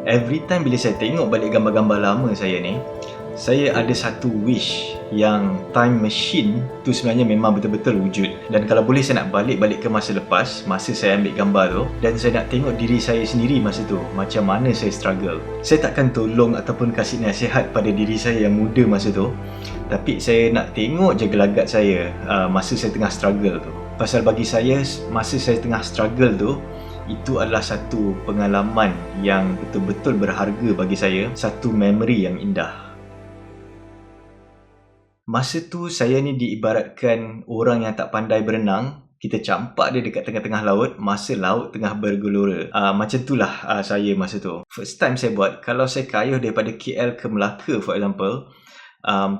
Every time bila saya tengok balik gambar-gambar lama saya ni, saya ada satu wish yang time machine tu sebenarnya memang betul-betul wujud. Dan kalau boleh saya nak balik ke masa lepas, masa saya ambil gambar tu, dan saya nak tengok diri saya sendiri masa tu, macam mana saya struggle. Saya takkan tolong ataupun kasih nasihat pada diri saya yang muda masa tu, tapi saya nak tengok je gelagat saya masa saya tengah struggle tu. Pasal bagi saya, masa saya tengah struggle tu, itu adalah satu pengalaman yang betul-betul berharga bagi saya, satu memory yang indah. Masa tu saya ni diibaratkan orang yang tak pandai berenang. Kita campak dia dekat tengah-tengah laut masa laut tengah bergelora. Macam itulah saya masa tu. First time saya buat, kalau saya kayuh daripada KL ke Melaka for example,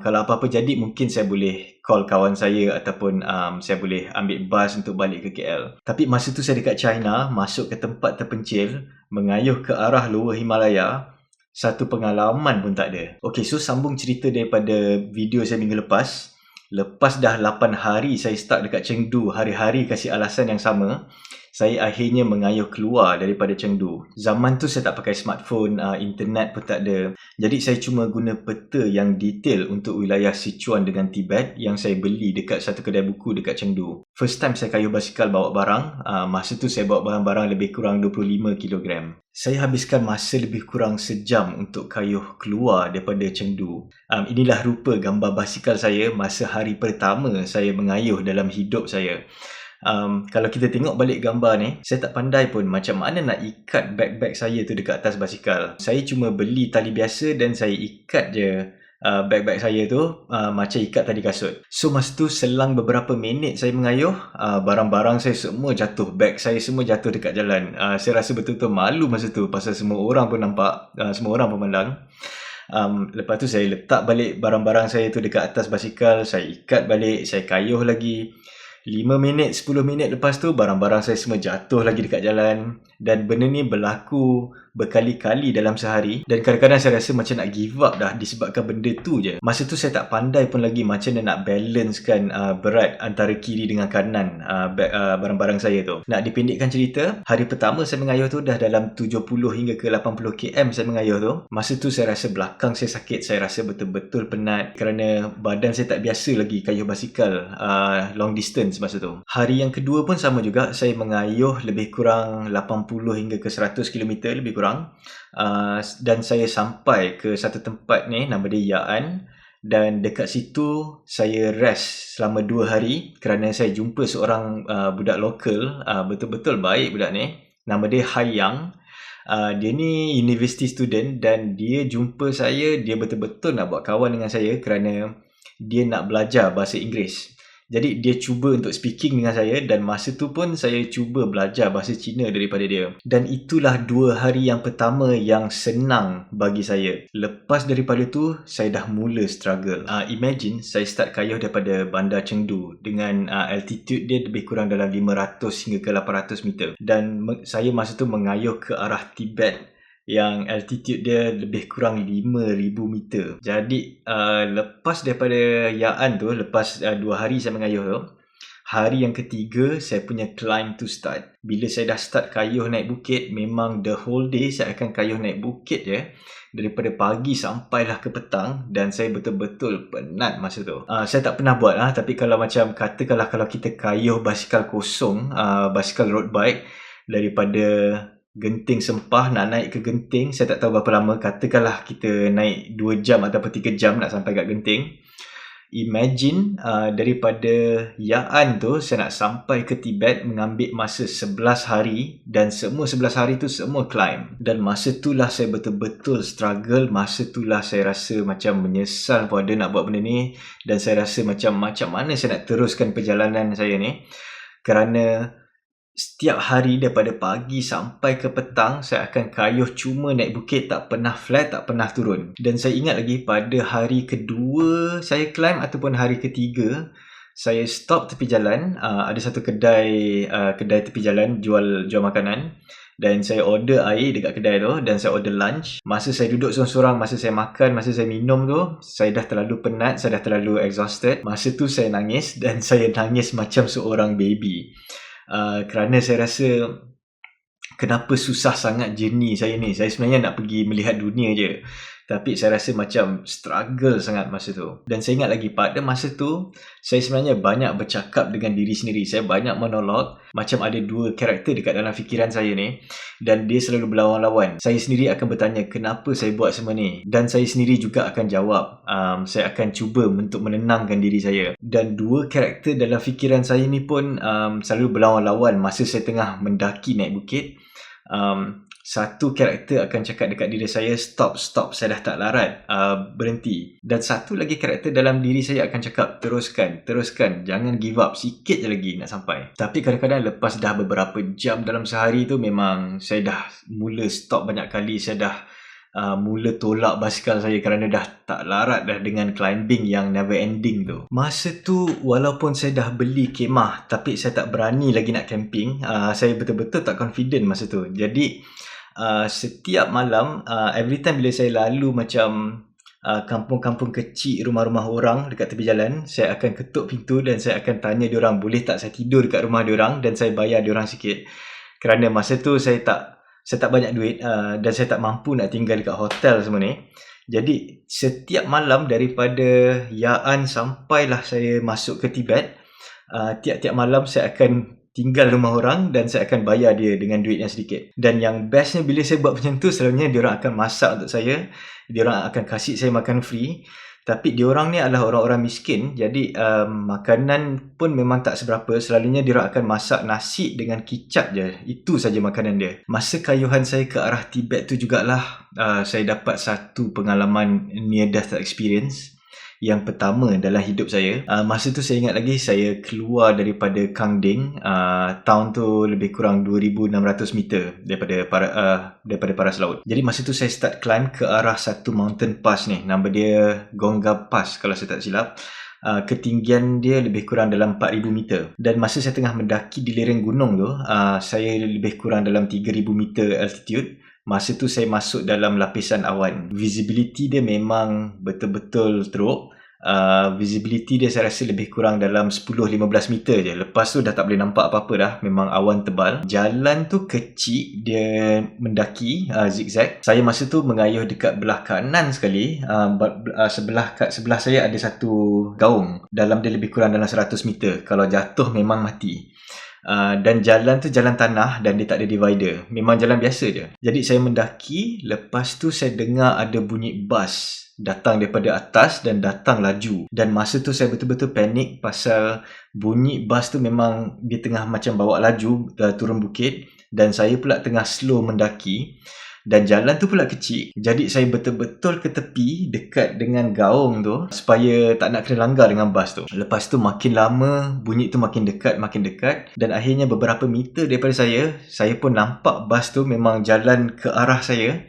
kalau apa-apa jadi mungkin saya boleh call kawan saya ataupun saya boleh ambil bas untuk balik ke KL. Tapi masa tu saya dekat China, masuk ke tempat terpencil, mengayuh ke arah Lower Himalaya, satu pengalaman pun tak ada. Okay, so sambung cerita daripada video saya minggu lepas. Lepas dah 8 hari saya start dekat Chengdu, hari-hari kasih alasan yang sama, saya akhirnya mengayuh keluar daripada Chengdu. Zaman tu saya tak pakai smartphone, internet pun tak ada. Jadi saya cuma guna peta yang detail untuk wilayah Sichuan dengan Tibet yang saya beli dekat satu kedai buku dekat Chengdu. First time saya kayuh basikal bawa barang, masa tu saya bawa barang-barang lebih kurang 25 kg. Saya habiskan masa lebih kurang sejam untuk kayuh keluar daripada Chengdu. Inilah rupa gambar basikal saya masa hari pertama saya mengayuh dalam hidup saya. Kalau kita tengok balik gambar ni, saya tak pandai pun macam mana nak ikat bag-bag saya tu dekat atas basikal. Saya cuma beli tali biasa dan saya ikat je bag-bag saya tu macam ikat tali kasut. So masa tu selang beberapa minit saya mengayuh, barang-barang saya semua jatuh, bag saya semua jatuh dekat jalan. Saya rasa betul-betul malu masa tu pasal semua orang pun nampak, semua orang pun pandang. Lepas tu saya letak balik barang-barang saya tu dekat atas basikal, saya ikat balik, saya kayuh lagi. 5 minit, 10 minit lepas tu barang-barang saya semua jatuh lagi dekat jalan. Dan benda ni berlaku berkali-kali dalam sehari. Dan kadang-kadang saya rasa macam nak give up dah disebabkan benda tu je. Masa tu saya tak pandai pun lagi macam mana nak balancekan berat antara kiri dengan kanan barang-barang saya tu. Nak dipendekkan cerita, hari pertama saya mengayuh tu dah dalam 70 hingga ke 80 km saya mengayuh tu. Masa tu saya rasa belakang saya sakit, saya rasa betul-betul penat kerana badan saya tak biasa lagi kayuh basikal long distance masa tu. Hari yang kedua pun sama juga, saya mengayuh lebih kurang 80 hingga ke 100 km lebih kurang, dan saya sampai ke satu tempat ni nama dia Ya'an, dan dekat situ saya rest selama 2 hari kerana saya jumpa seorang budak lokal, betul-betul baik budak ni, nama dia Hai Yang. Dia ni university student dan dia jumpa saya, dia betul-betul nak buat kawan dengan saya kerana dia nak belajar bahasa Inggeris. Jadi dia cuba untuk speaking dengan saya dan masa tu pun saya cuba belajar bahasa Cina daripada dia. Dan itulah 2 hari yang pertama yang senang bagi saya. Lepas daripada tu, saya dah mula struggle. Imagine saya start kayuh daripada bandar Chengdu dengan altitude dia lebih kurang dalam 500 hingga ke 800 meter. Dan saya masa tu mengayuh ke arah Tibet yang altitude dia lebih kurang 5,000 meter. Jadi lepas daripada Ya'an tu, lepas 2 hari saya mengayuh tu, hari yang ketiga saya punya climb to start. Bila saya dah start kayuh naik bukit, memang the whole day saya akan kayuh naik bukit je, daripada pagi sampailah ke petang, dan saya betul-betul penat masa tu. Saya tak pernah buat tapi kalau macam katakanlah kalau kita kayuh basikal kosong, basikal road bike daripada Genting Sempah nak naik ke Genting, saya tak tahu berapa lama, katakanlah kita naik 2 jam ataupun 3 jam nak sampai kat Genting. Imagine daripada Ya'an tu saya nak sampai ke Tibet mengambil masa 11 hari, dan semua 11 hari tu semua climb. Dan masa itulah saya betul-betul struggle, masa itulah saya rasa macam menyesal pada nak buat benda ni, dan saya rasa macam mana saya nak teruskan perjalanan saya ni. Kerana setiap hari daripada pagi sampai ke petang saya akan kayuh cuma naik bukit, tak pernah flat, tak pernah turun. Dan saya ingat lagi pada hari kedua saya climb ataupun hari ketiga, saya stop tepi jalan, ada satu kedai tepi jalan jual makanan, dan saya order air dekat kedai tu, dan saya order lunch. Masa saya duduk seorang-seorang, masa saya makan, masa saya minum tu, saya dah terlalu penat, saya dah terlalu exhausted. Masa tu saya nangis, dan saya nangis macam seorang baby. Kerana saya rasa kenapa susah sangat journey saya ni. Saya sebenarnya nak pergi melihat dunia je. Tapi saya rasa macam struggle sangat masa tu. Dan saya ingat lagi pada masa tu, saya sebenarnya banyak bercakap dengan diri sendiri. Saya banyak monolog. Macam ada dua karakter dekat dalam fikiran saya ni. Dan dia selalu berlawan-lawan. Saya sendiri akan bertanya kenapa saya buat semua ni. Dan saya sendiri juga akan jawab. Saya akan cuba untuk menenangkan diri saya. Dan dua karakter dalam fikiran saya ni pun selalu berlawan-lawan masa saya tengah mendaki naik bukit. Satu karakter akan cakap dekat diri saya, stop, saya dah tak larat, berhenti. Dan satu lagi karakter dalam diri saya akan cakap, teruskan, jangan give up, sikit je lagi nak sampai. Tapi kadang-kadang lepas dah beberapa jam dalam sehari tu, memang saya dah mula stop banyak kali. Saya dah mula tolak basikal saya kerana dah tak larat dah dengan climbing yang never ending tu. Masa tu walaupun saya dah beli kemah, tapi saya tak berani lagi nak camping. Saya betul-betul tak confident masa tu. Jadi setiap malam, every time bila saya lalu macam kampung-kampung kecil, rumah-rumah orang dekat tepi jalan, saya akan ketuk pintu dan saya akan tanya diorang boleh tak saya tidur dekat rumah diorang, dan saya bayar diorang sikit. Kerana masa tu saya tak banyak duit, dan saya tak mampu nak tinggal dekat hotel semua ni. Jadi setiap malam daripada Ya'an sampailah saya masuk ke Tibet, tiap-tiap malam saya akan tinggal rumah orang dan saya akan bayar dia dengan duit yang sedikit. Dan yang bestnya bila saya buat macam tu, selalunya diorang akan masak untuk saya, diorang akan kasih saya makan free. Tapi diorang ni adalah orang-orang miskin, jadi makanan pun memang tak seberapa. Selalunya diorang akan masak nasi dengan kicap je, itu saja makanan dia. Masa kayuhan saya ke arah Tibet tu jugalah saya dapat satu pengalaman near death experience yang pertama dalam hidup saya. Masa tu saya ingat lagi, saya keluar daripada Kangding. Town tu lebih kurang 2,600 meter daripada paras laut. Jadi masa tu saya start climb ke arah satu mountain pass ni. Nama dia Gongga Pass kalau saya tak silap. Ketinggian dia lebih kurang dalam 4,000 meter. Dan masa saya tengah mendaki di lereng gunung tu, saya lebih kurang dalam 3,000 meter altitude. Masa tu saya masuk dalam lapisan awan. Visibility dia memang betul-betul teruk. Visibility dia saya rasa lebih kurang dalam 10-15 meter je. Lepas tu dah tak boleh nampak apa-apa dah. Memang awan tebal. Jalan tu kecil, dia mendaki, zigzag. Saya masa tu mengayuh dekat belah kanan sekali. Sebelah saya ada satu gaung. Dalam dia lebih kurang dalam 100 meter. Kalau jatuh memang mati. Dan jalan tu jalan tanah dan dia tak ada divider. Memang jalan biasa je. Jadi saya mendaki, lepas tu saya dengar ada bunyi bas datang daripada atas dan datang laju. Dan masa tu saya betul-betul panik pasal bunyi bas tu memang dia tengah macam bawa laju turun bukit, dan saya pula tengah slow mendaki. Dan jalan tu pula kecil. Jadi saya betul-betul ke tepi dekat dengan gaung tu supaya tak nak kena langgar dengan bas tu. Lepas tu makin lama bunyi tu makin dekat. Dan akhirnya beberapa meter daripada saya pun nampak bas tu memang jalan ke arah saya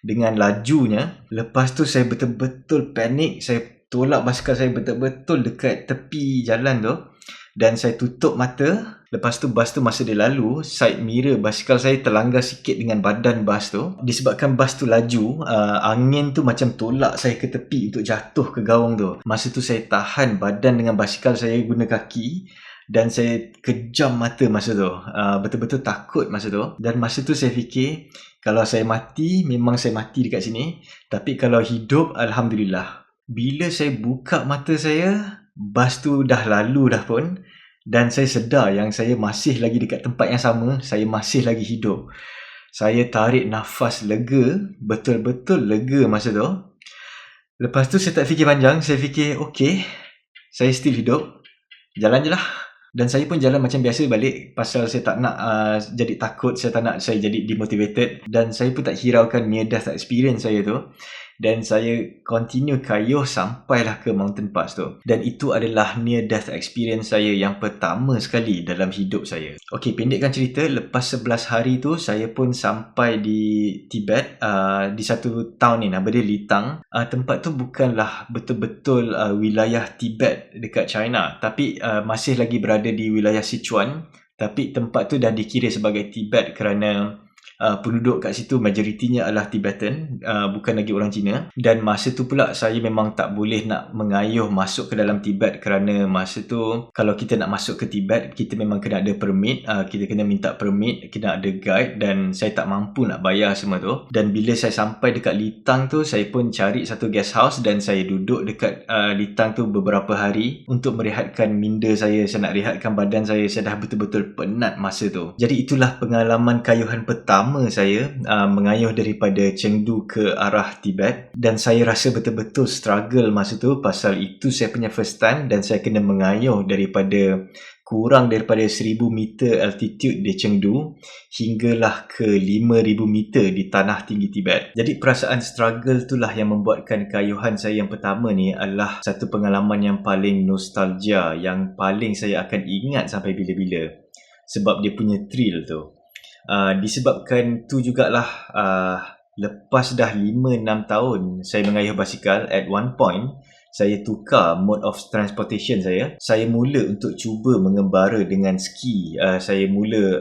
dengan lajunya. Lepas tu saya betul-betul panik. Saya tolak basikal saya betul-betul dekat tepi jalan tu. Dan saya tutup mata. Lepas tu bas tu masa dia lalu, side mirror basikal saya terlanggar sikit dengan badan bas tu. Disebabkan bas tu laju, angin tu macam tolak saya ke tepi untuk jatuh ke gaung tu. Masa tu saya tahan badan dengan basikal saya guna kaki. Dan saya kejam mata masa tu. Betul-betul takut masa tu. Dan masa tu saya fikir, kalau saya mati, memang saya mati dekat sini. Tapi kalau hidup, Alhamdulillah. Bila saya buka mata saya, bas tu dah lalu dah pun. Dan saya sedar yang saya masih lagi dekat tempat yang sama. Saya masih lagi hidup. Saya tarik nafas lega. Betul-betul lega masa tu. Lepas tu saya tak fikir panjang. Saya fikir, okay, saya still hidup. Jalan je lah. Dan saya pun jalan macam biasa balik. Pasal saya tak nak jadi takut. Saya tak nak saya jadi demotivated. Dan saya pun tak hiraukan near death experience saya tu. Dan saya continue kayuh sampailah ke mountain pass tu. Dan itu adalah near death experience saya yang pertama sekali dalam hidup saya. Okey, pendekkan cerita, lepas 11 hari tu saya pun sampai di Tibet, di satu town ni, nama dia Litang. Tempat tu bukanlah betul-betul wilayah Tibet dekat China, tapi masih lagi berada di wilayah Sichuan. Tapi tempat tu dah dikira sebagai Tibet kerana penduduk kat situ majoritinya adalah Tibetan, bukan lagi orang Cina. Dan masa tu pula saya memang tak boleh nak mengayuh masuk ke dalam Tibet, kerana masa tu kalau kita nak masuk ke Tibet, kita memang kena ada permit, kita kena minta permit, kena ada guide, dan saya tak mampu nak bayar semua tu. Dan bila saya sampai dekat Litang tu, saya pun cari satu guest house dan saya duduk dekat Litang tu beberapa hari untuk merehatkan minda saya nak rehatkan badan saya dah betul-betul penat masa tu. Jadi itulah pengalaman kayuhan pertama saya mengayuh daripada Chengdu ke arah Tibet, dan saya rasa betul-betul struggle masa tu pasal itu saya punya first time dan saya kena mengayuh kurang daripada 1000 meter altitude di Chengdu hinggalah ke 5000 meter di tanah tinggi Tibet. Jadi perasaan struggle itulah yang membuatkan kayuhan saya yang pertama ni adalah satu pengalaman yang paling nostalgia, yang paling saya akan ingat sampai bila-bila, sebab dia punya thrill tu. Disebabkan tu jugalah lepas dah 5-6 tahun saya mengayuh basikal, at one point saya tukar mode of transportation saya. Saya mula untuk cuba mengembara dengan ski. Saya mula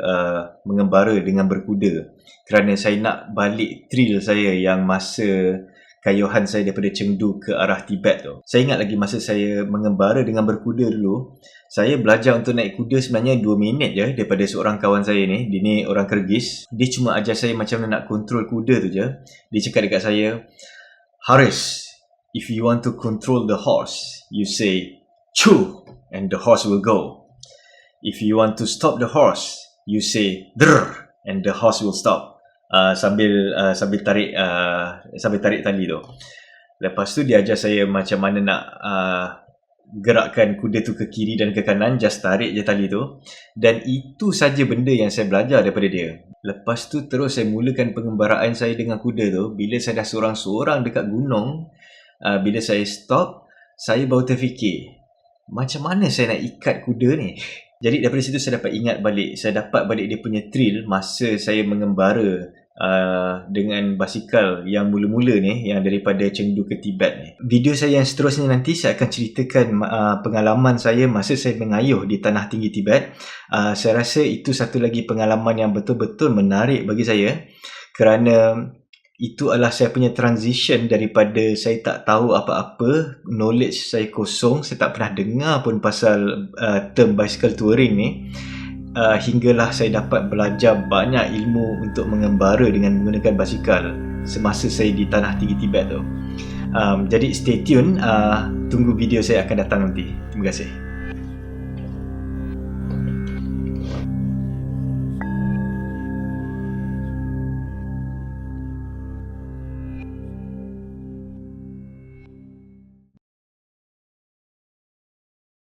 mengembara dengan berkuda, kerana saya nak balik thrill saya yang masa kayuhan saya daripada Chengdu ke arah Tibet tu. Saya ingat lagi masa saya mengembara dengan berkuda dulu, saya belajar untuk naik kuda sebenarnya 2 minit je daripada seorang kawan saya ni. Dia ni orang Kyrgyz. Dia cuma ajar saya macam mana nak kontrol kuda tu je. Dia cakap dekat saya, "Haris, if you want to control the horse, you say, 'Choo,' and the horse will go. If you want to stop the horse, you say, 'Drrr,' and the horse will stop." Sambil tarik tali tu. Lepas tu dia ajar saya macam mana nak gerakkan kuda tu ke kiri dan ke kanan, just tarik je tali tu. Dan itu saja benda yang saya belajar daripada dia. Lepas tu terus saya mulakan pengembaraan saya dengan kuda tu. Bila saya dah seorang-seorang dekat gunung, bila saya stop, saya baru terfikir, macam mana saya nak ikat kuda ni? Jadi daripada situ saya dapat ingat balik, saya dapat balik dia punya thrill masa saya mengembara dengan basikal yang mula-mula ni, yang daripada Chengdu ke Tibet ni. Video saya yang seterusnya nanti saya akan ceritakan pengalaman saya masa saya mengayuh di tanah tinggi Tibet. Saya rasa itu satu lagi pengalaman yang betul-betul menarik bagi saya, kerana itu adalah saya punya transition daripada saya tak tahu apa-apa, knowledge saya kosong, saya tak pernah dengar pun pasal term bicycle touring ni, hinggalah saya dapat belajar banyak ilmu untuk mengembara dengan menggunakan basikal semasa saya di tanah tinggi Tibet tu. Jadi stay tune, tunggu video saya akan datang nanti. Terima kasih.